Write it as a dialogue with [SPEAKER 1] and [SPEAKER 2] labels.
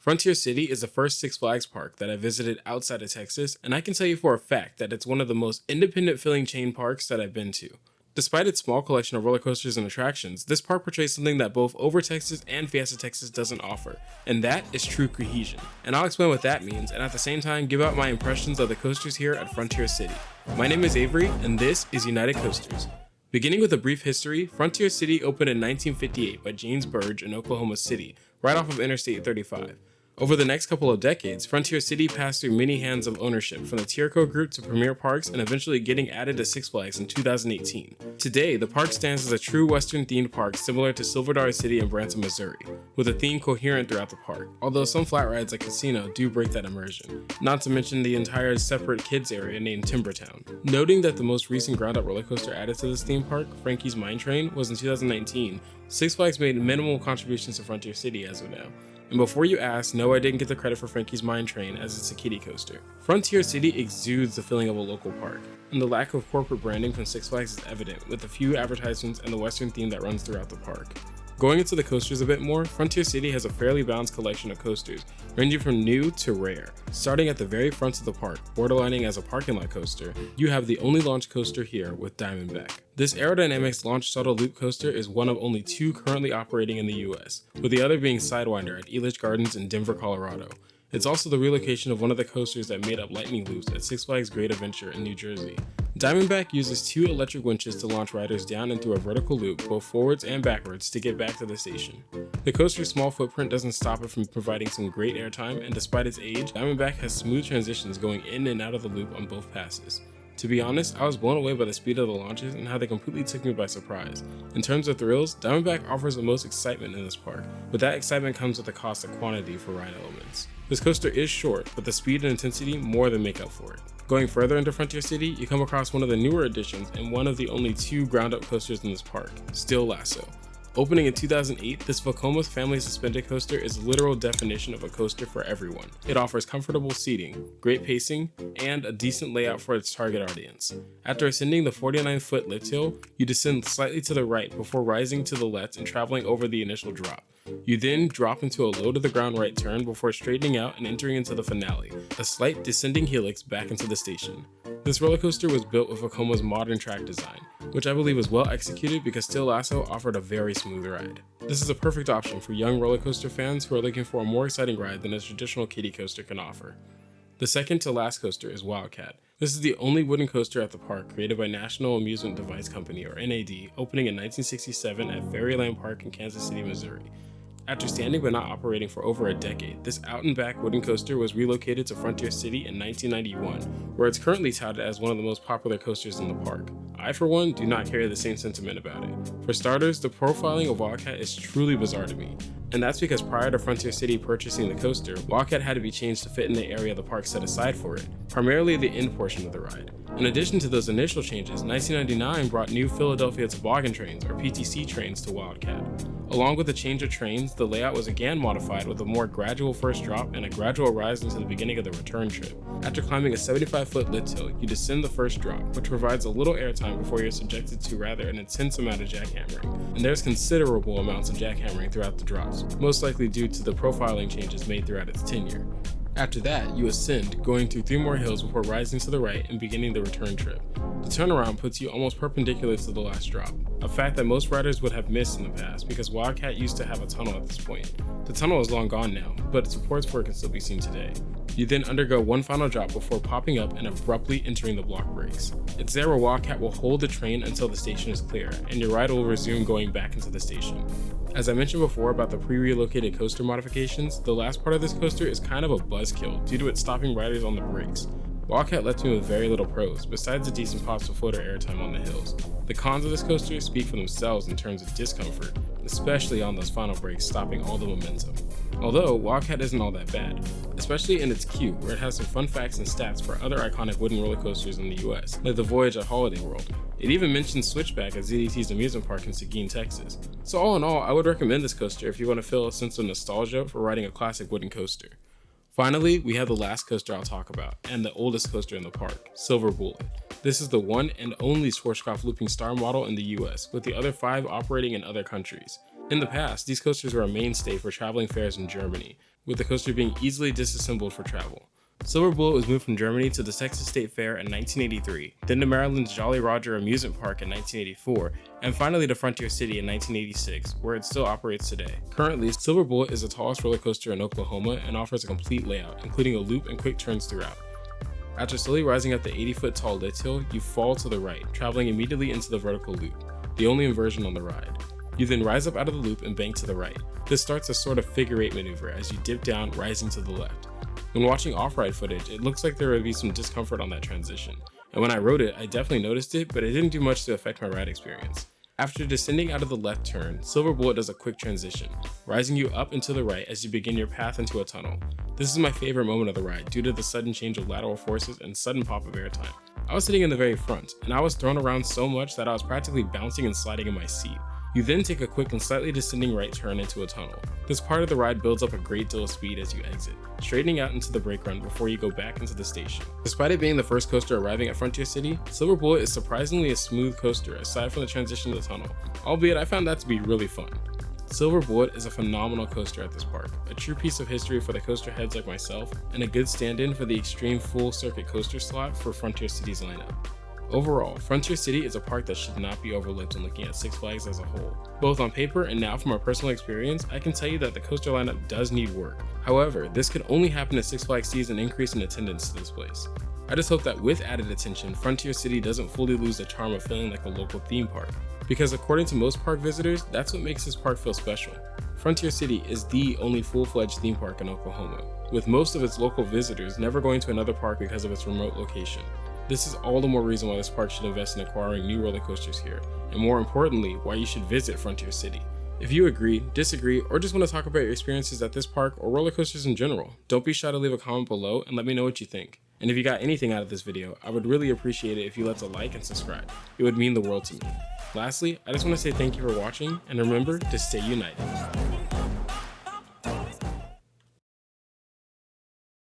[SPEAKER 1] Frontier City is the first Six Flags park that I visited outside of Texas, and I can tell you for a fact that it's one of the most independent feeling chain parks that I've been to. Despite its small collection of roller coasters and attractions, this park portrays something that both Over Texas and Fiesta Texas doesn't offer, and that is true cohesion. And I'll explain what that means, and at the same time give out my impressions of the coasters here at Frontier City. My name is Avery, and this is United Coasters. Beginning with a brief history, Frontier City opened in 1958 by James Burge in Oklahoma City, right off of Interstate 35. Over the next couple of decades, Frontier City passed through many hands of ownership, from the Tierco Group to Premier Parks and eventually getting added to Six Flags in 2018. Today, the park stands as a true Western-themed park similar to Silver Dollar City in Branson, Missouri, with a theme coherent throughout the park, although some flat rides like Casino do break that immersion, not to mention the entire separate kids area named Timbertown. Noting that the most recent ground-up roller coaster added to this theme park, Frankie's Mine Train, was in 2019, Six Flags made minimal contributions to Frontier City as of now. And before you ask, no, I didn't get the credit for Frankie's Mine Train, as it's a kiddie coaster. Frontier City exudes the feeling of a local park, and the lack of corporate branding from Six Flags is evident with the few advertisements and the Western theme that runs throughout the park. Going into the coasters a bit more, Frontier City has a fairly balanced collection of coasters, ranging from new to rare. Starting at the very front of the park, borderlining as a parking lot coaster, you have the only launch coaster here with Diamondback. This Aerodynamics Launch Shuttle Loop coaster is one of only two currently operating in the US, with the other being Sidewinder at Elitch Gardens in Denver, Colorado. It's also the relocation of one of the coasters that made up Lightning Loops at Six Flags Great Adventure in New Jersey. Diamondback uses two electric winches to launch riders down and through a vertical loop, both forwards and backwards, to get back to the station. The coaster's small footprint doesn't stop it from providing some great airtime, and despite its age, Diamondback has smooth transitions going in and out of the loop on both passes. To be honest, I was blown away by the speed of the launches and how they completely took me by surprise. In terms of thrills, Diamondback offers the most excitement in this park, but that excitement comes with the cost of quantity for ride elements. This coaster is short, but the speed and intensity more than make up for it. Going further into Frontier City, you come across one of the newer additions and one of the only two ground-up coasters in this park, Steel Lasso. Opening in 2008, this Vekoma family suspended coaster is the literal definition of a coaster for everyone. It offers comfortable seating, great pacing, and a decent layout for its target audience. After ascending the 49-foot lift hill, you descend slightly to the right before rising to the left and traveling over the initial drop. You then drop into a low to the ground right turn before straightening out and entering into the finale, a slight descending helix back into the station. This roller coaster was built with Vekoma's modern track design, which I believe was well executed because Steel Lasso offered a very smooth ride. This is a perfect option for young roller coaster fans who are looking for a more exciting ride than a traditional kiddie coaster can offer. The second to last coaster is Wildcat. This is the only wooden coaster at the park created by National Amusement Device Company, or NAD, opening in 1967 at Fairyland Park in Kansas City, Missouri. After standing but not operating for over a decade, this out-and-back wooden coaster was relocated to Frontier City in 1991, where it's currently touted as one of the most popular coasters in the park. I, for one, do not carry the same sentiment about it. For starters, the profiling of Wildcat is truly bizarre to me, and that's because prior to Frontier City purchasing the coaster, Wildcat had to be changed to fit in the area the park set aside for it, primarily the end portion of the ride. In addition to those initial changes, 1999 brought new Philadelphia Toboggan trains, or PTC trains, to Wildcat. Along with the change of trains, the layout was again modified with a more gradual first drop and a gradual rise into the beginning of the return trip. After climbing a 75-foot lift hill, you descend the first drop, which provides a little airtime before you're subjected to rather an intense amount of jackhammering. And there's considerable amounts of jackhammering throughout the drops, most likely due to the profiling changes made throughout its tenure. After that, you ascend, going through 3 more hills before rising to the right and beginning the return trip. The turnaround puts you almost perpendicular to the last drop, a fact that most riders would have missed in the past because Wildcat used to have a tunnel at this point. The tunnel is long gone now, but its supports for it can still be seen today. You then undergo one final drop before popping up and abruptly entering the block brakes. It's there where Wildcat will hold the train until the station is clear, and your ride will resume going back into the station. As I mentioned before about the pre-relocated coaster modifications, the last part of this coaster is kind of a buzzkill due to it stopping riders on the brakes. Wildcat left me with very little pros, besides a decent pops of floater airtime on the hills. The cons of this coaster speak for themselves in terms of discomfort, especially on those final brakes stopping all the momentum. Although, Wildcat isn't all that bad, especially in its queue, where it has some fun facts and stats for other iconic wooden roller coasters in the US, like the Voyage at Holiday World. It even mentions Switchback at ZDT's amusement park in Seguin, Texas. So all in all, I would recommend this coaster if you want to feel a sense of nostalgia for riding a classic wooden coaster. Finally, we have the last coaster I'll talk about, and the oldest coaster in the park, Silver Bullet. This is the one and only Schwarzkopf looping star model in the US, with the other 5 operating in other countries. In the past, these coasters were a mainstay for traveling fairs in Germany, with the coaster being easily disassembled for travel. Silver Bullet was moved from Germany to the Texas State Fair in 1983, then to Maryland's Jolly Roger Amusement Park in 1984, and finally to Frontier City in 1986, where it still operates today. Currently, Silver Bullet is the tallest roller coaster in Oklahoma and offers a complete layout, including a loop and quick turns throughout. After slowly rising up the 80-foot tall Litz Hill, you fall to the right, traveling immediately into the vertical loop, the only inversion on the ride. You then rise up out of the loop and bank to the right. This starts a sort of figure-8 maneuver as you dip down, rising to the left. When watching off-ride footage, it looks like there would be some discomfort on that transition, and when I wrote it, I definitely noticed it, but it didn't do much to affect my ride experience. After descending out of the left turn, Silver Bullet does a quick transition, rising you up and to the right as you begin your path into a tunnel. This is my favorite moment of the ride due to the sudden change of lateral forces and sudden pop of airtime. I was sitting in the very front, and I was thrown around so much that I was practically bouncing and sliding in my seat. You then take a quick and slightly descending right turn into a tunnel. This part of the ride builds up a great deal of speed as you exit, straightening out into the brake run before you go back into the station. Despite it being the first coaster arriving at Frontier City, Silver Bullet is surprisingly a smooth coaster aside from the transition to the tunnel, albeit I found that to be really fun. Silver Bullet is a phenomenal coaster at this park, a true piece of history for the coaster heads like myself, and a good stand-in for the extreme full circuit coaster slot for Frontier City's lineup. Overall, Frontier City is a park that should not be overlooked when looking at Six Flags as a whole. Both on paper and now from our personal experience, I can tell you that the coaster lineup does need work. However, this could only happen if Six Flags sees an increase in attendance to this place. I just hope that with added attention, Frontier City doesn't fully lose the charm of feeling like a local theme park. Because according to most park visitors, that's what makes this park feel special. Frontier City is the only full-fledged theme park in Oklahoma, with most of its local visitors never going to another park because of its remote location. This is all the more reason why this park should invest in acquiring new roller coasters here, and more importantly, why you should visit Frontier City. If you agree, disagree, or just want to talk about your experiences at this park or roller coasters in general, don't be shy to leave a comment below and let me know what you think. And if you got anything out of this video, I would really appreciate it if you left a like and subscribe. It would mean the world to me. Lastly, I just want to say thank you for watching, and remember to stay united.